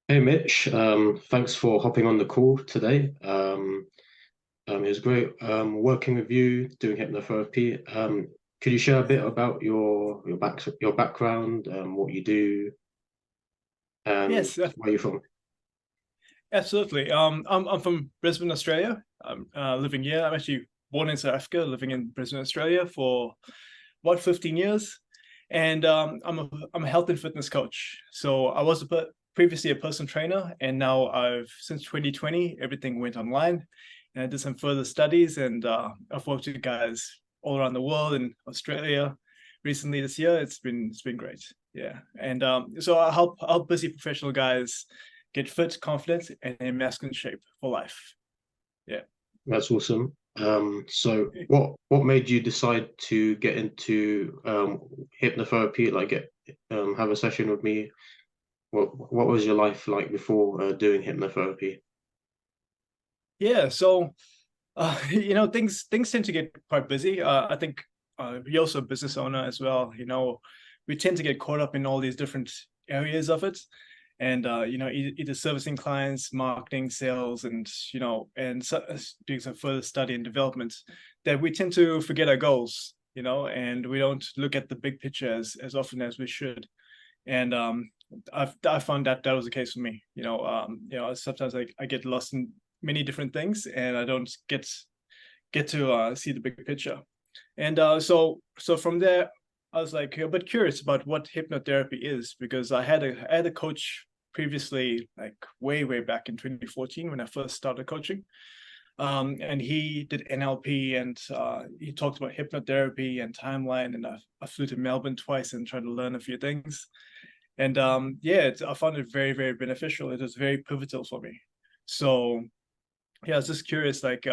Hey Mitch, thanks for hopping on the call today. It was great working with you doing hypnotherapy. Could you share a bit about your background, what you do, and Yes, where you're from? absolutely. I'm from Brisbane, Australia. I'm living here. I'm actually born in South Africa, living in Brisbane, Australia for about 15 years, and I'm a health and fitness coach. So I was previously a personal trainer, and now I've since 2020 everything went online, and I did some further studies, and I've worked with guys all around the world in Australia. Recently this year, it's been great. Yeah, and so I help busy professional guys get fit, confident, and in masculine shape for life. Yeah. That's awesome. So what made you decide to get into hypnotherapy, like get have a session with me? What was your life like before doing hypnotherapy? So things tend to get quite busy. I think you're also a business owner as well. We tend to get caught up in all these different areas of it, and either servicing clients, marketing, sales, and doing some further study and development, that we tend to forget our goals. And we don't look at the big picture as often as we should. And I found that was the case for me. Sometimes I get lost in many different things, and I don't get to see the big picture. And so from there, I was like a bit curious about what hypnotherapy is, because I had a coach previously, like way back in 2014 when I first started coaching. And he did NLP, and he talked about hypnotherapy and timeline. And I flew to Melbourne twice and tried to learn a few things. And I found it very beneficial. It was very pivotal for me. So yeah, I was just curious, like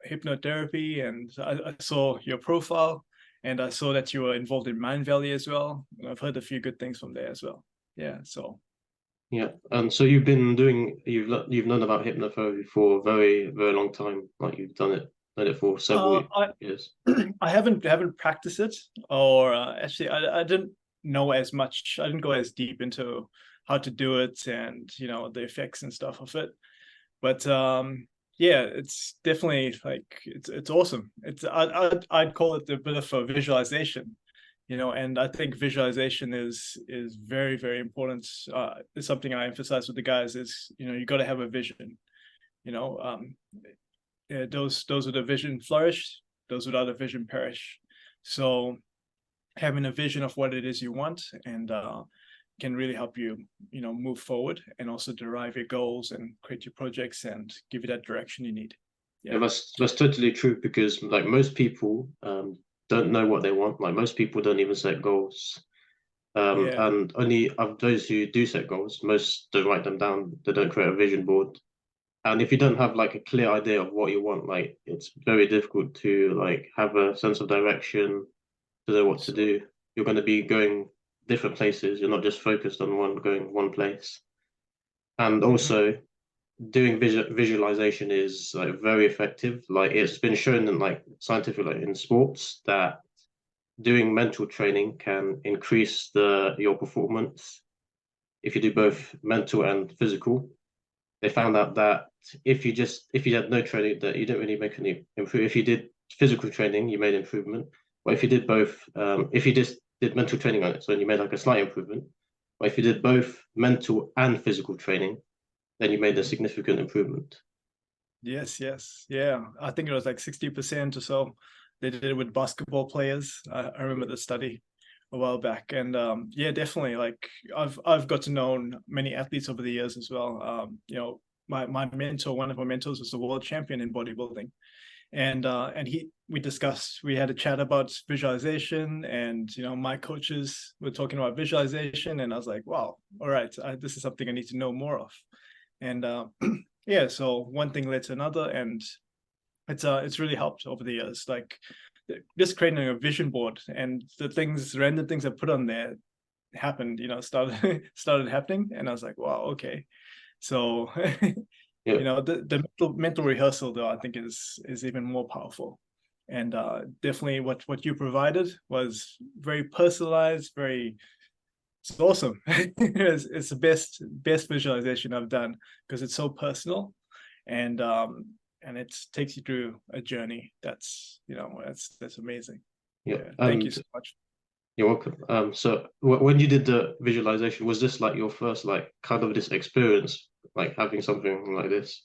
hypnotherapy, and I saw your profile, and I saw that you were involved in Mind Valley as well. I've heard a few good things from there as well. Yeah, so Yeah, and so you've known about hypnotherapy for a very long time. Like you've done it for several I years. I haven't practiced it, or actually I didn't know as much. I didn't go as deep into how to do it, and the effects and stuff of it. But yeah, it's definitely like it's awesome. I'd call it a bit of a visualization, and I think visualization is very important. It's something I emphasize with the guys is, you got to have a vision. you know um yeah, those with a vision flourish, those without a vision perish. So having a vision of what it is you want, and can really help you, move forward, and also derive your goals and create your projects and give you that direction you need. Yeah, Yeah. that's totally true because like most people don't know what they want. Like most people don't even set goals. Yeah. And only of those who do set goals, most don't write them down. They don't create a vision board. And if you don't have like a clear idea of what you want, like it's very difficult to like have a sense of direction, to know what to So do. You're going to be going different places. You're not just focused on going one place. And mhm. also doing visualization is like very effective. Like it's been shown in like scientific, like in sports, that doing mental training can increase the your performance if you do both mental and physical. They Yeah. found out that if you had no training, that you don't really make any improve. If you did physical training, you made improvement. But if you did both, if you just did mental training on it, so you made like a slight improvement. But if you did both mental and physical training, then you made a Mhm. significant improvement. Yes. Yeah, I think it was like 60% or so. They did it with basketball players. I remember the study a while back. And yeah, definitely, like I've got to know many athletes over the years as well. My mentor, one of my mentors, was a world champion in bodybuilding. And we had a chat about visualization, and my coaches were talking about visualization, and I was like, wow, all right, this is something I need to know more of. And yeah, so one thing led to another, and it's really helped over the years, like just creating a vision board, and random things I put on there happened, started happening, and I was like, wow, okay. So Yeah, the mental rehearsal, though, I think is even more powerful. And definitely what you provided was very personalized, very it's awesome. It's the best visualization I've done because it's so personal, and it takes you through a journey that's, that's amazing. Yeah, Yeah, thank you so much. you're welcome. So when you did the visualization, was this like your first like kind of this experience, like having something like this?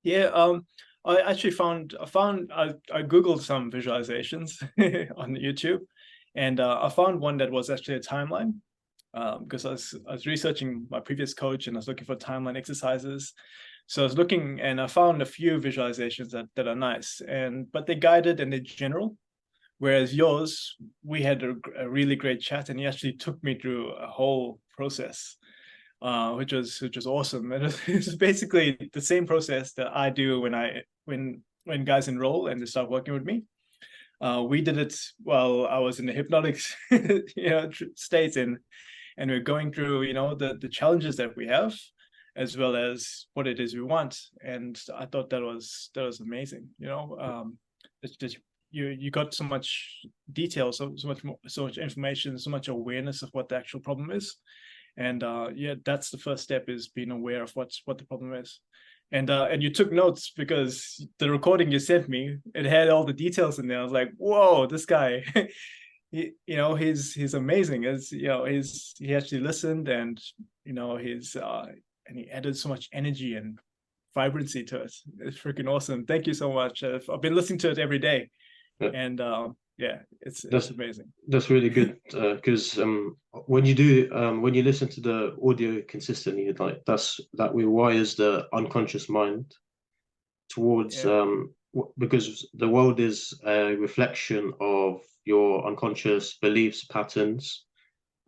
Yeah, I actually I googled some visualizations on YouTube, and I found one that was actually a timeline, because I was researching my previous coach and I was looking for timeline exercises. So I was looking and I found a few visualizations that are nice, but they're guided and they're general. Whereas yours, we had a really great chat, and he actually took me through a whole process, which was awesome. And it's basically the same process that I do when guys enroll and they start working with me. We did it while I was in the hypnotic state, and we're going through the challenges that we have, as well as what it is we want. And I thought that was amazing. It's just you got so much detail, so much information, so much awareness of what the actual problem is. And yeah, that's the first step, is being aware of what the problem is. And you took notes, because the recording you sent me, it had all the details in there. I was like, whoa, this guy, he's amazing. He actually listened, and and he added so much energy and vibrancy to it. It's freaking awesome. Thank you so much. I've been listening to it every day, Yeah. and yeah, it's amazing. That's really good, because when you listen to the audio consistently, like that rewires the unconscious mind towards Yeah. because the world is a reflection of your unconscious beliefs patterns.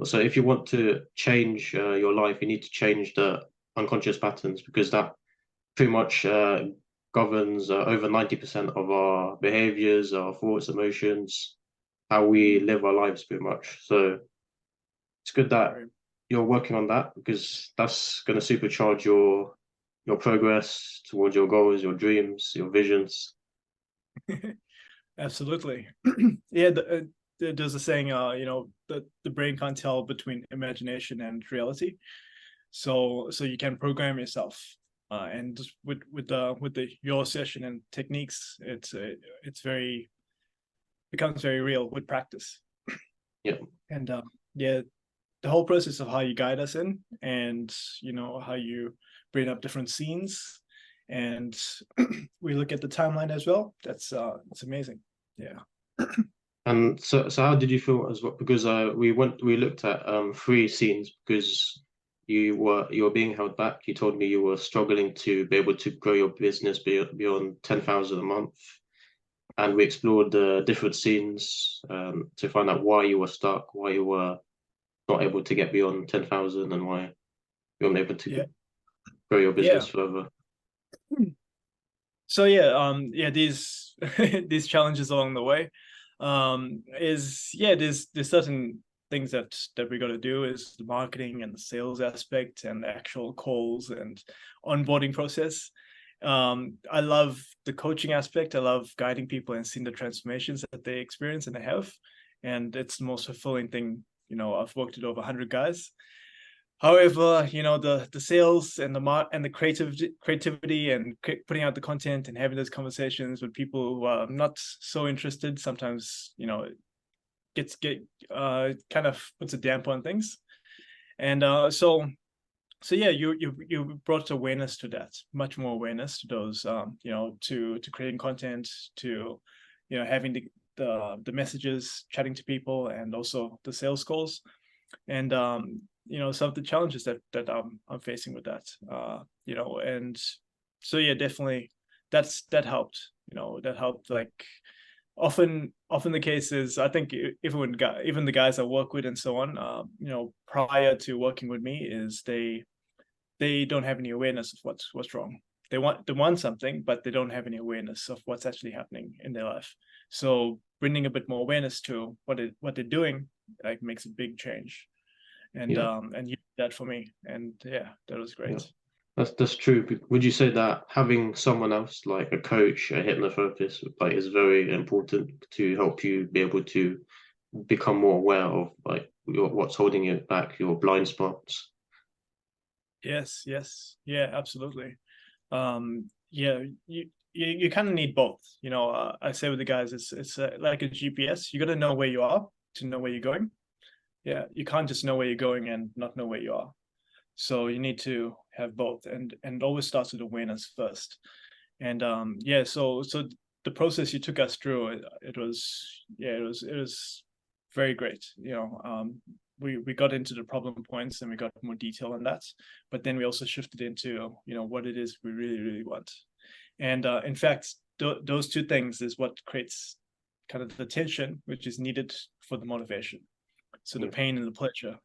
So if you want to change your life, you need to change the unconscious patterns, because that pretty much governs over 90% of our behaviors, our thoughts, emotions, how we live our lives pretty much. So it's good that you're working on that, because that's going to supercharge your progress towards your goals, your dreams, your visions. Absolutely. Yeah, there's a saying, the brain can't tell between imagination and reality. So you can program yourself, and with your session and techniques, it's becomes very real with practice. Yeah. And yeah, the whole process of how you guide us in, and how you bring up different scenes, and we look at the timeline as well. That's it's amazing. Yeah. And so how did you feel as well? Because we looked at 3 scenes, because you were being held back. You told me you were struggling to be able to grow your business beyond 10,000 a month, and we explored the different scenes to find out why you were stuck, why you were not able to get beyond 10,000, and why you weren't able to grow your business further. So yeah, these these challenges along the way, there's certain things that we got to do, is the marketing and the sales aspect and the actual calls and onboarding process. I love the coaching aspect. I love guiding people and seeing the transformations that they experience and they have, and it's the most fulfilling thing. I've worked with over 100 guys. However, the sales and the creativity and putting out the content and having those conversations with people who are not so interested, sometimes kind of puts a damp on things. And so yeah, you brought awareness to that, much more awareness to those, to creating content, to having the messages, chatting to people, and also the sales calls, and some of the challenges that I'm facing with that, and so yeah, definitely that helped. That helped. Like often the case is, I think even the guys I work with and so on, prior to working with me, is they don't have any awareness of what's wrong. They want something, but they don't have any awareness of what's actually happening in their life. So bringing a bit more awareness to what they're doing, like, makes a big change. And and you did that for me, and yeah, that was great. Yeah. That's true. Would you say that having someone else, like a coach, a hypnotherapist, like, is very important to help you be able to become more aware of like what's holding you back, your blind spots. Yes, yeah, absolutely. Yeah, you kind of need both. I say with the guys, it's like a GPS. You got to know where you are to know where you're going. Yeah, you can't just know where you're going and not know where you are. So you need to have both, and always starts with awareness first. And yeah, so the process you took us through, it was very great. We got into the problem points and we got more detail on that, but then we also shifted into what it is we really want. And in fact, those two things is what creates kind of the tension which is needed for the motivation. So the pain and the pleasure.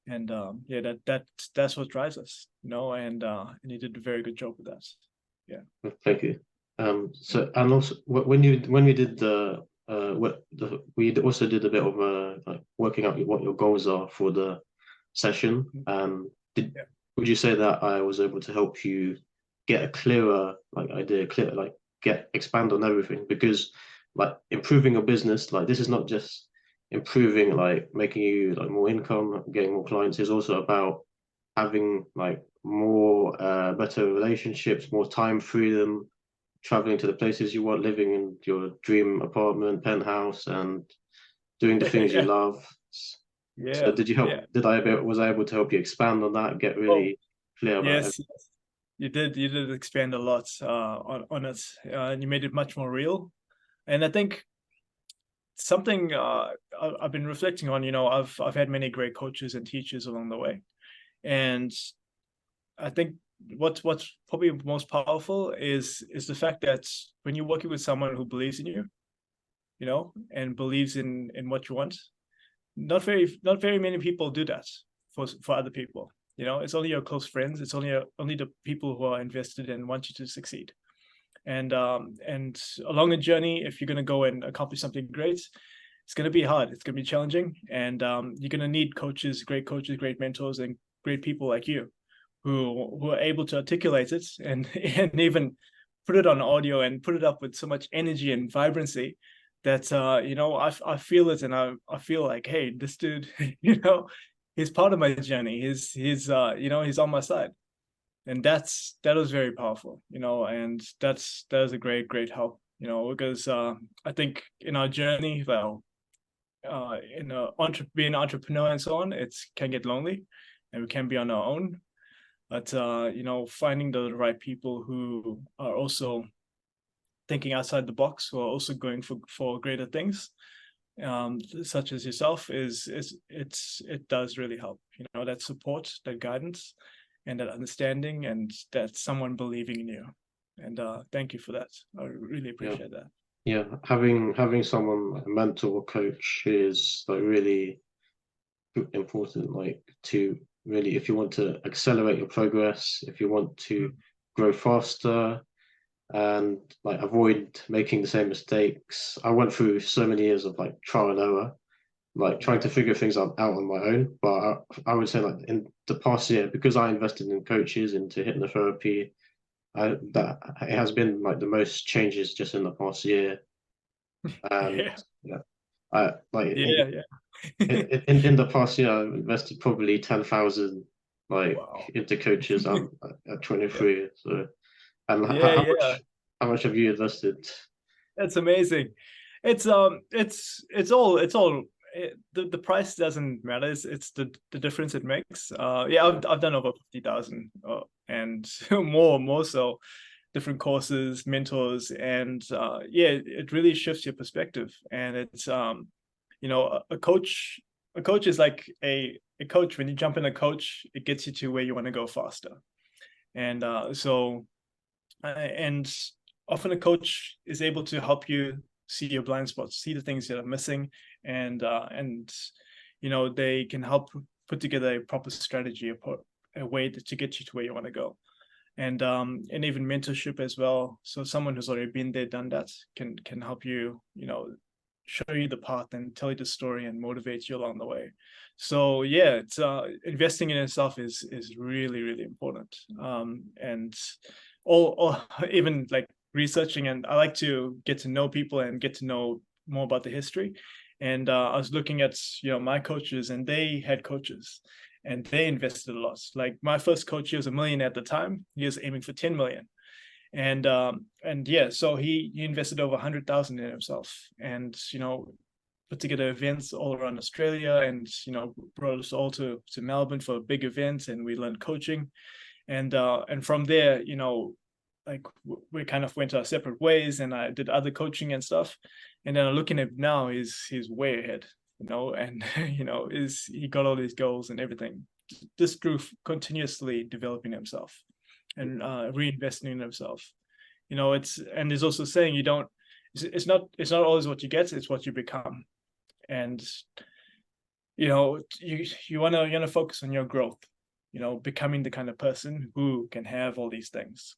And yeah, that's what drives us, and you did a very good job with that. Yeah. Thank you. So, and also when we did we also did a bit of like working out what your goals are for the session. Would you say that I was able to help you get a clearer idea, expand on everything? Because like improving your business, like this is not just improving, like making you like more income, getting more clients. Is also about having like more better relationships, more time freedom, traveling to the places you want, living in your dream apartment, penthouse, and doing the things you Yeah. love. So Yeah. did you help? Yeah. Was I able to help you expand on that, get Oh, really clear about it? yes. You did expand a lot on it, and you made it much more real. And I think something I've been reflecting on. I've had many great coaches and teachers along the way, and I think what's probably most powerful is the fact that when you're working with someone who believes in you, and believes in what you want, not very many people do that for other people. It's only your close friends. It's only the people who are invested and want you to succeed. And along the journey, if you're going to go and accomplish something great, it's going to be hard. It's going to be challenging, and you're going to need coaches, great mentors, and great people like you, who are able to articulate it and and even put it on audio and put it up with so much energy and vibrancy that I feel it, and I feel like, hey, this dude, he's part of my journey. He's he's on my side, and that was very powerful, and that is a great help, because I think in our journey, well, being an entrepreneur and so on, it can get lonely, and we can be on our own. But finding the right people who are also thinking outside the box, who are also going for greater things, such as yourself, it does really help. That support, that guidance, and that understanding, and that someone believing in you. And thank you for that. I really appreciate that. Yeah, having someone like a mentor or coach is like really important, like to really, if you want to accelerate your progress, if you want to grow faster and like avoid making the same mistakes. I went through so many years of like trial and error, like trying to figure things out on my own. But I would say like in the past year, because I invested in coaches into hypnotherapy, that it has been like the most changes just in the past year. And Yeah. yeah, I like Yeah. in the past year, I invested probably 10,000 like Wow. into coaches. I'm at Yeah. 23, so and Yeah. how much have you invested? That's amazing. The price doesn't matter. It's the difference it makes. Yeah, Yeah, I've done over 50,000, and more so, different courses, mentors, and yeah, it really shifts your perspective. And it's a coach. A coach is like a coach. When you jump in a coach, it gets you to where you want to go faster. And and often a coach is able to help you see your blind spots, see the things that are missing, and they can help put together a proper strategy, a way to get you to where you want to go. And even mentorship as well. So someone who's already been there, done that, can help you, show you the path and tell you the story and motivate you along the way. So yeah, it's investing in yourself is really important. And or even like researching, and I like to get to know people and get to know more about the history. And I was looking at, my coaches, and they had coaches, and they invested a lot. Like my first coach, he was $1 million at the time. He was aiming for 10 million. And yeah, so he invested over 100,000 in himself, and put together events all around Australia, and brought us all to Melbourne for a big event, and we learned coaching. And from there, like we kind of went our separate ways, and I did other coaching and stuff. And then looking at him now, he's way ahead, and he got all these goals and everything, just through continuously developing himself and reinvesting in himself. There's also saying it's not always what you get, it's what you become. And you want to focus on your growth, becoming the kind of person who can have all these things,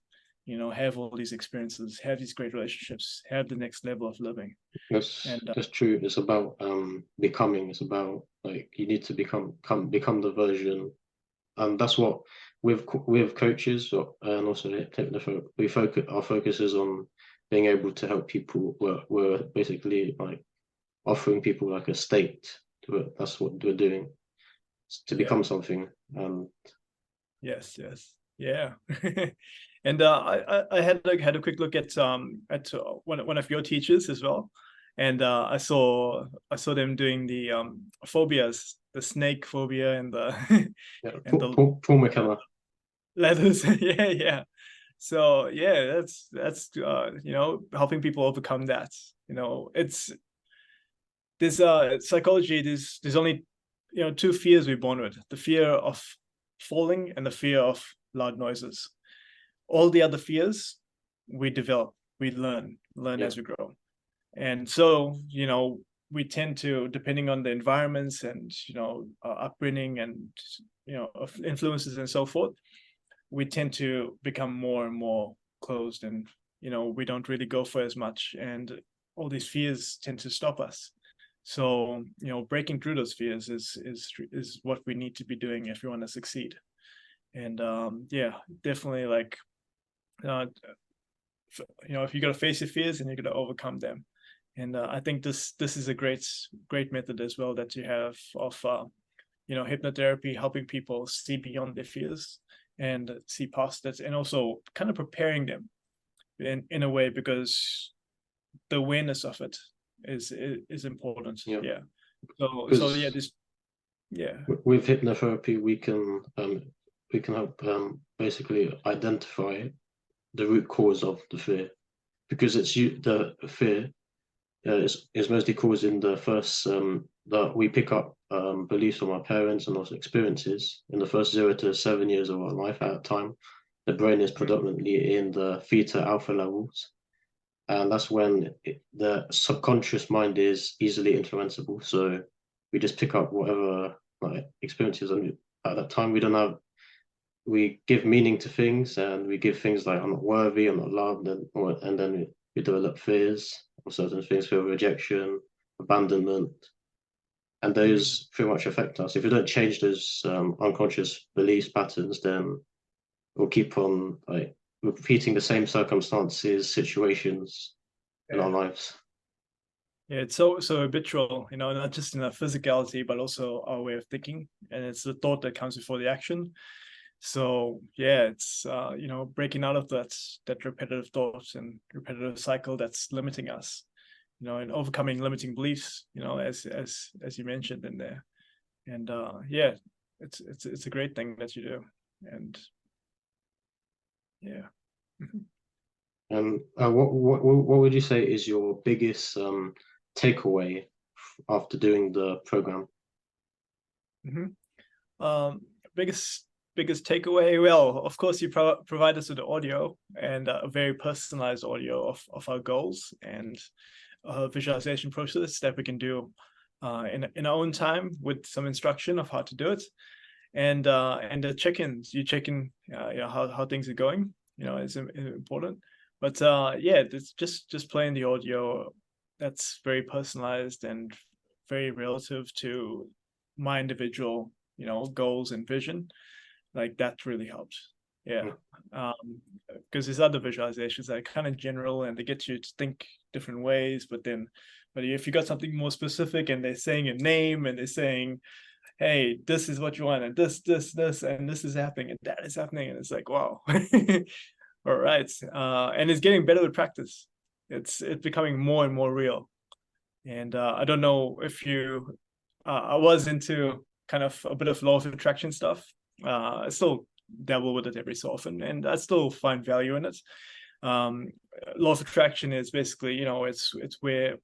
have all these experiences, have these great relationships, have the next level of living. That's true. It's about becoming. It's about, like, you need to become the version, and that's what with coaches and also hypnotherapy, our focus is on being able to help people. We're basically like offering people like a state to it. That's what we're doing, to become something. Yes, yeah. And I had a quick look at one of your teachers as well, and I saw them doing the phobias, the snake phobia, and the and the Paul McKenna. leathers. Yeah. So yeah, that's helping people overcome that. There's psychology. There's only 2 fears we're born with: the fear of falling and the fear of loud noises. All the other fears we develop, we learn as we grow. And so we tend to, depending on the environments and our upbringing and of influences and so forth, we tend to become more and more closed, and we don't really go for as much, and all these fears tend to stop us. So breaking through those fears is what we need to be doing if we want to succeed. And yeah, definitely, like if you got to face your fears, and you got to overcome them. And I think this is a great method as well that you have of hypnotherapy, helping people see beyond their fears and see past that, and also kind of preparing them in a way, because the awareness of it is important. Yeah. So yeah, with hypnotherapy, we can help basically identify the root cause of the fear, because the fear is mostly caused in the first that we pick up beliefs from our parents and also experiences in the first 0 to 7 years of our life. At a time, the brain is predominantly in the theta alpha levels, and that's when the subconscious mind is easily influenceable. So we just pick up whatever experiences, and at that time we give meaning to things, and we give things like, I'm not worthy, I'm not loved, and then we develop fears of certain things, fear of rejection, abandonment, and those pretty much affect us. If we don't change those unconscious beliefs patterns, then we'll keep on repeating the same circumstances, situations in our lives. Yeah, it's so habitual, not just in our physicality, but also our way of thinking, and it's the thought that comes before the action. So yeah, it's breaking out of that repetitive thoughts and repetitive cycle that's limiting us, and overcoming limiting beliefs, as you mentioned in there. And yeah, it's a great thing that you do. And yeah. What would you say is your biggest takeaway after doing the program? Biggest takeaway, well, of course, you provide us with the audio, and a very personalized audio of our goals, and a visualization process that we can do in our own time, with some instruction of how to do it, and the check-ins. You check in how things are going, is important. But yeah, it's just playing the audio that's very personalized and very relative to my individual goals and vision. Like, that really helped. Yeah. Because there's other visualizations that are kind of general and they get you to think different ways, but if you got something more specific and they're saying a name and they're saying, hey, this is what you want, and this, and this is happening, and that is happening, and it's like, wow. All right. And it's getting better with practice. It's becoming more and more real. And I don't know if you, I was into kind of a bit of law of attraction stuff. I still dabble with it every so often, and I still find value in it. Law of attraction is basically, it's where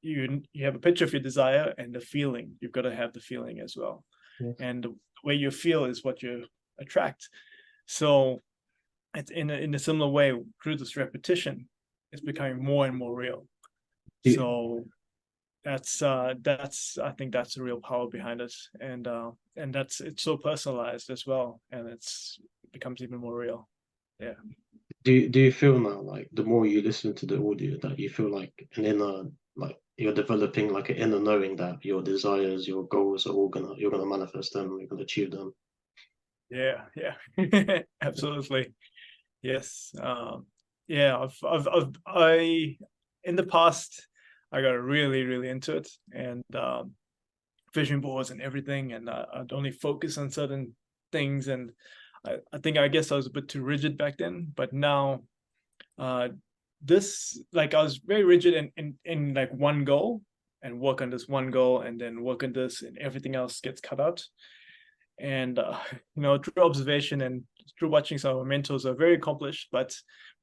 you have a picture of your desire and the feeling. You've got to have the feeling as well. Yes. And the way you feel is what you attract. So it's in a similar way, through this repetition, it's becoming more and more real. So that's I think that's the real power behind it, and it's so personalized as well, and it becomes even more real. Yeah. Do you feel now, like the more you listen to the audio, that you feel like an inner, like you're developing like an inner knowing that your desires, your goals are all you're gonna manifest them, you're gonna achieve them? Yeah. Absolutely. Yes. Yeah. I in the past I got really, really into it, and vision boards and everything, and I'd only focus on certain things, and I guess I was a bit too rigid back then, but now this, like, I was very rigid in like one goal, and work on this one goal, and then work on this, and everything else gets cut out. And through observation and through watching some of our mentors are very accomplished, but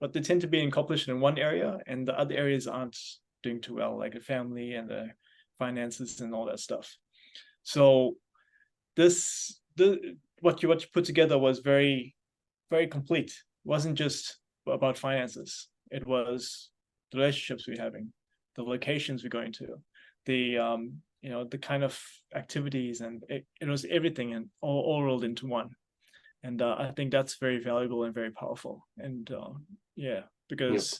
they tend to be accomplished in one area, and the other areas aren't doing too well, like the family and the finances and all that stuff. So what you put together was very, very complete. It wasn't just about finances. It was the relationships we're having, the locations we're going to, the the kind of activities, and it was everything, and all rolled into one. And I think that's very valuable and very powerful. And because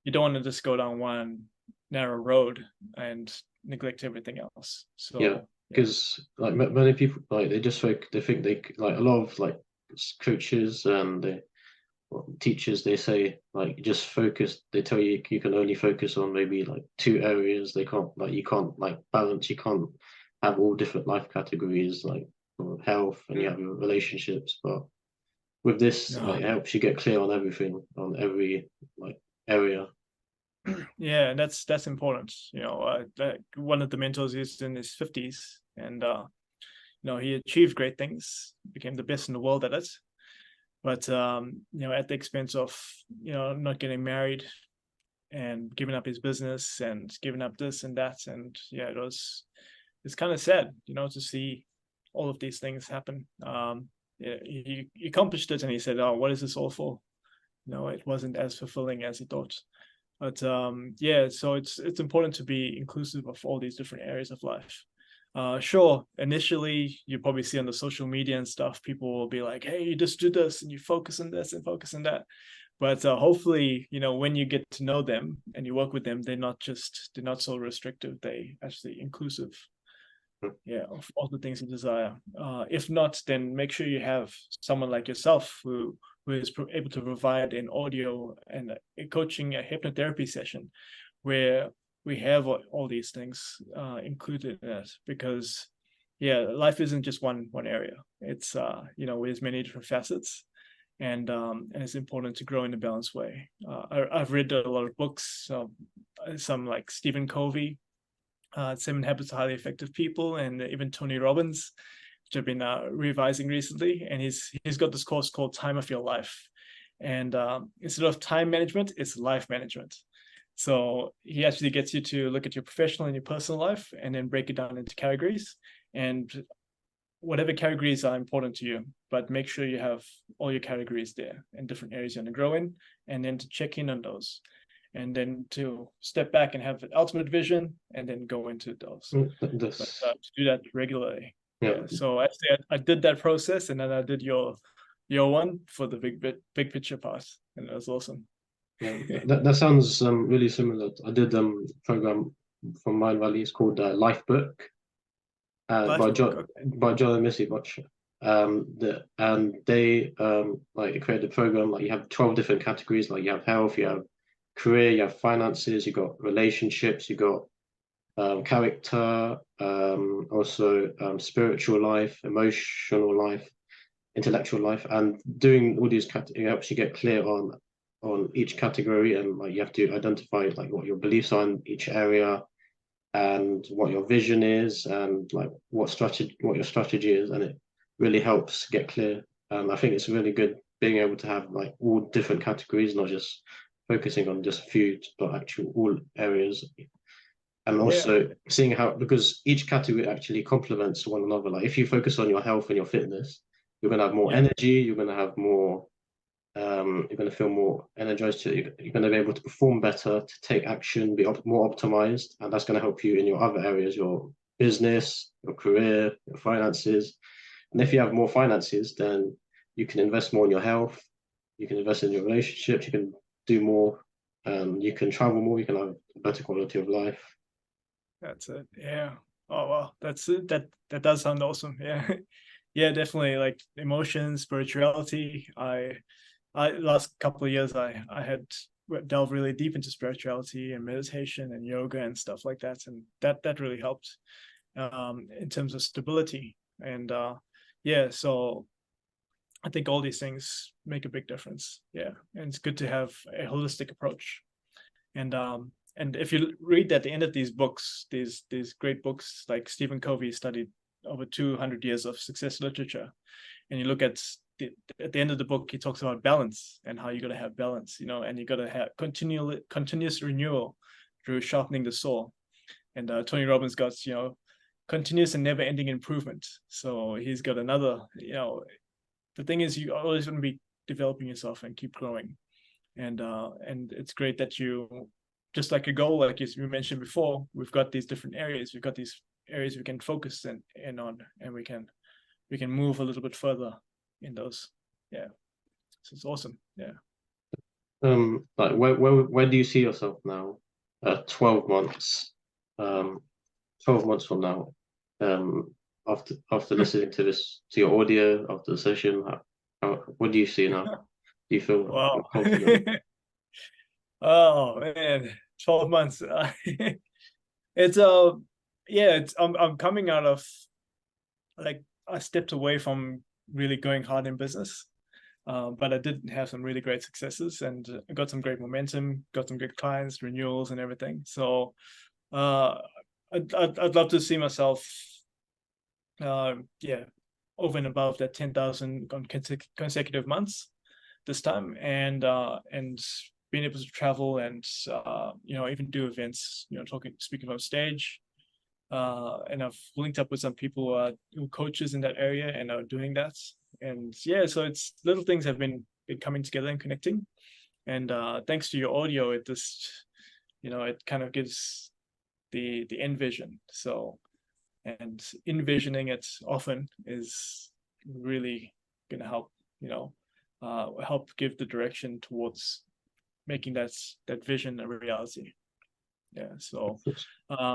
you don't want to just go down one narrow road and neglect everything else. So because like many people, like they think they, like a lot of like coaches and teachers, they say like just focus. They tell you you can only focus on maybe like two areas. You can't like balance. You can't have all different life categories like health, and you have your relationships. But with this, like, it helps you get clear on everything, on every like area. Yeah, that's important. One of the mentors is in his 50s, and he achieved great things, became the best in the world at it, but at the expense of not getting married and giving up his business and giving up this and that. And it's kind of sad to see all of these things happen. He accomplished it, and he said, oh, what is this all for? It wasn't as fulfilling as he thought. But so it's important to be inclusive of all these different areas of life. Sure, initially you probably see on the social media and stuff, people will be like, hey, you just do this and you focus on this and focus on that. But hopefully, when you get to know them and you work with them, they're not so restrictive. They actually inclusive, of all the things you desire. If not, then make sure you have someone like yourself who is able to provide an audio and a coaching, a hypnotherapy session where we have all these things included in it, because life isn't just one area. It's there's many different facets, and it's important to grow in a balanced way. I've read a lot of books, some like Stephen Covey, 7 Habits of Highly Effective People, and even Tony Robbins, which I've been revising recently. And he's got this course called Time of Your Life, and instead of time management, it's life management. So he actually gets you to look at your professional and your personal life, and then break it down into categories, and whatever categories are important to you, but make sure you have all your categories there and different areas you want to grow in, and then to check in on those, and then to step back and have an ultimate vision, and then go into those. To do that regularly. So actually, I did that process, and then I did your one for the big picture part, and it was awesome. That sounds really similar. I did program from Mind Valley. It's called Life Book, by John and Missy Butcher. and they like created a program. Like you have 12 different categories. Like you have health, you have career, you have finances, you got relationships, you got character, also spiritual life, emotional life, intellectual life, and doing all these it helps you get clear on each category, and like you have to identify like what your beliefs are in each area and what your vision is and like what your strategy is, and it really helps get clear. And I think it's really good being able to have like all different categories, not just focusing on just a few, but actually all areas. And Yeah, also seeing how, because each category actually complements one another. Like if you focus on your health and your fitness, you're gonna have more yeah, energy, you're gonna have more you're going to feel more energized. You're going to be able to perform better, to take action, be more optimized, and that's going to help you in your other areas, your business, your career, your finances. And if you have more finances, then you can invest more in your health, you can invest in your relationships, you can do more, you can travel more, you can have a better quality of life. that's it. Yeah. Oh wow, that's it. That does sound awesome. Yeah. Yeah, definitely. Like emotions, spirituality. I last couple of years I had delved really deep into spirituality and meditation and yoga and stuff like that, and that really helped in terms of stability. And yeah, so I think all these things make a big difference. Yeah, and it's good to have a holistic approach. And if you read at the end of these books, these great books, like Stephen Covey studied over 200 years of success literature, and you look at the end of the book, he talks about balance and how you got to have balance, and you got to have continuous renewal through sharpening the saw. And Tony Robbins got continuous and never ending improvement. So he's got another. The thing is, you always want to be developing yourself and keep growing. And it's great that you, just like a goal, like you mentioned before, we've got these different areas. We've got these areas we can focus in on, and we can move a little bit further in those. Yeah, so it's awesome. Yeah. Like where do you see yourself now? 12 months, 12 months from now, after listening to your audio after the session, what do you see now? Do you feel Wow. confident? Oh man, 12 months. It's yeah, I'm coming out of, like, I stepped away from really going hard in business. But I did have some really great successes, and I got some great momentum, got some good clients, renewals, and everything. So uh, I'd love to see myself, yeah, over and above that 10,000 on consecutive months this time, and being able to travel and even do events, speaking on stage. And I've linked up with some people who are coaches in that area and are doing that. And yeah, so it's little things have been coming together and connecting. And thanks to your audio, it just, it kind of gives the end vision. So, and envisioning it often is really going to help, help give the direction towards making that vision a reality. Yeah. So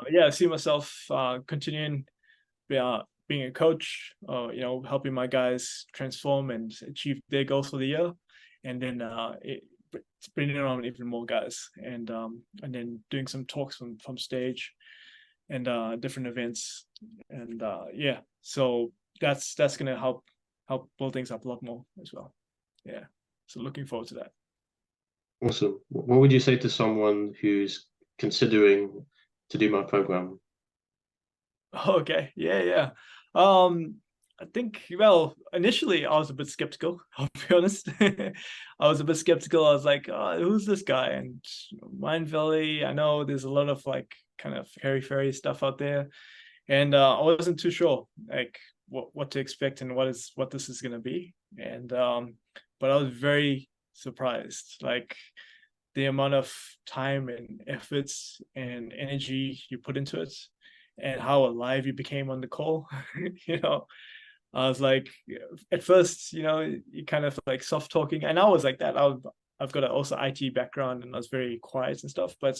yeah, I see myself continuing being a coach, helping my guys transform and achieve their goals for the year, and then bringing on even more guys, and then doing some talks from stage and different events, and yeah, so that's gonna help build things up a lot more as well. Yeah, so looking forward to that. Awesome. What would you say to someone who's considering to do my program? Okay, yeah. I think, well, initially I was a bit skeptical, I'll be honest. I was a bit skeptical. I was like, oh, who's this guy? And Mind Valley, I know there's a lot of like kind of fairy stuff out there. And I wasn't too sure like what to expect and what this is gonna be. And but I was very surprised. Like the amount of time and efforts and energy you put into it, and how alive you became on the call. you know, I was like, at first, you kind of like soft talking, and I was like that. I've got also IT background, and I was very quiet and stuff. But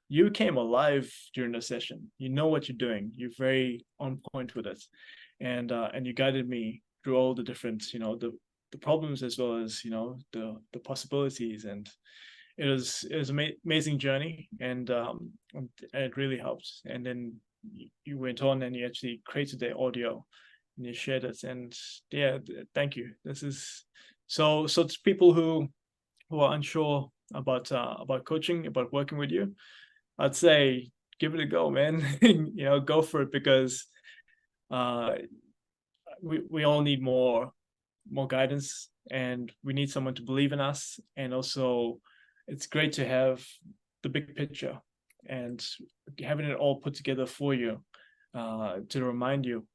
you came alive during the session. You know what you're doing. You're very on point with it, and you guided me through all the different, you know, the problems as well as, you know, the possibilities. And it was an amazing journey, and it really helped. And then you went on and you actually created the audio and you shared it. And yeah, thank you. This is so to people who are unsure about coaching, about working with you, I'd say give it a go, man. You know, go for it, because we all need more guidance, and we need someone to believe in us. And also, it's great to have the big picture and having it all put together for you, to remind you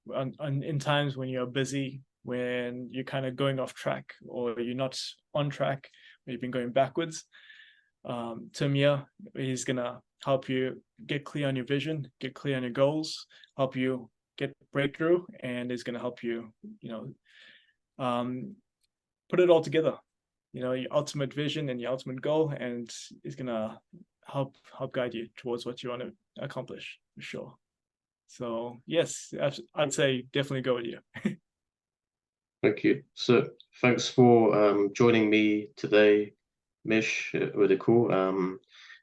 in times when you're busy, when you're kind of going off track, or you're not on track, or you've been going backwards. Tim here, he's gonna help you get clear on your vision, get clear on your goals, help you get breakthrough, and is gonna help you, you know, put it all together, you know, your ultimate vision and your ultimate goal, and is gonna help guide you towards what you want to accomplish, for sure. So yes, I'd say definitely go with you. Thank you. So thanks for joining me today, Misch. Really cool.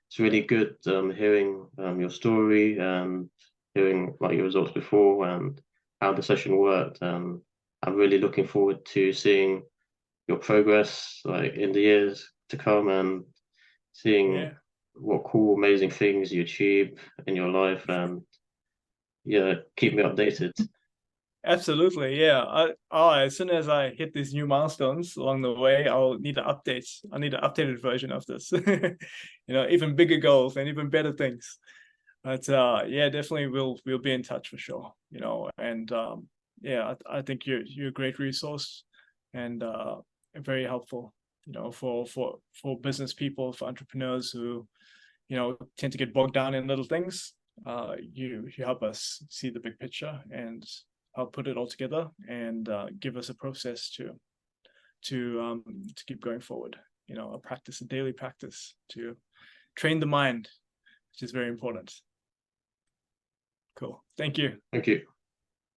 It's really good hearing your story and hearing like your results before and how the session worked. I'm really looking forward to seeing your progress like in the years to come, and seeing what cool, amazing things you achieve in your life. And yeah, keep me updated. Absolutely, yeah. As soon as I hit these new milestones along the way, I'll need an update. I need an updated version of this. You know, even bigger goals and even better things. But yeah, definitely we'll be in touch for sure. You know, and yeah, I think you're a great resource, and very helpful. You know, for business people, for entrepreneurs who, you know, tend to get bogged down in little things. You help us see the big picture and help put it all together, and give us a process to keep going forward. You know, a daily practice to train the mind, which is very important. Cool. Thank you. Thank you.